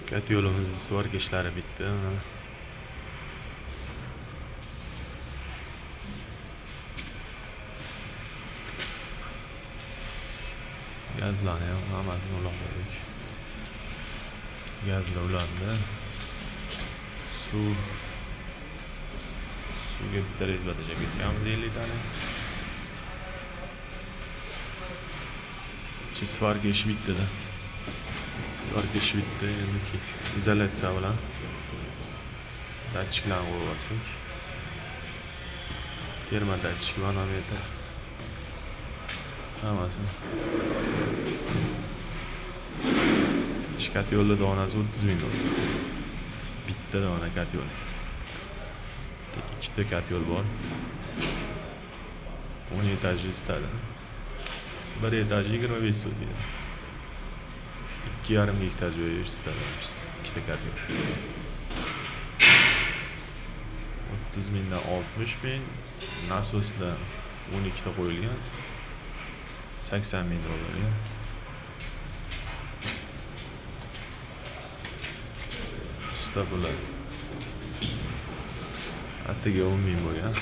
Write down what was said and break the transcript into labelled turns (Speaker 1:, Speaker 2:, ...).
Speaker 1: Kat yo'limizda svarka ishlari bitdi. Gazlarni ham hammasini uloqladik. Gazlar ulandi. Suvga bitta rezba tashab ketganmiz 50 tane. Svarka ishi bitdi-da. Svarka ishi bitdi. Endi izolyatsiya bilan datchiklarni qo'yib olsak. Terma datchik, manometr. Hammasi. Kat yo'lda donasi 30 ming dollar. Bitta dona kat yo'l. Ikkita kat yo'l bor. 10 etajli istadi. Bir etajli 25 so'm deydi. 2,5 gektar joy istadi. Ikkita kat yo'l. 30 mingdan 60 ming. Nasoslar 12 ta qo'yilgan. 80 ming dollarga. Usta bular. Attiga 10 ming bo'lgan.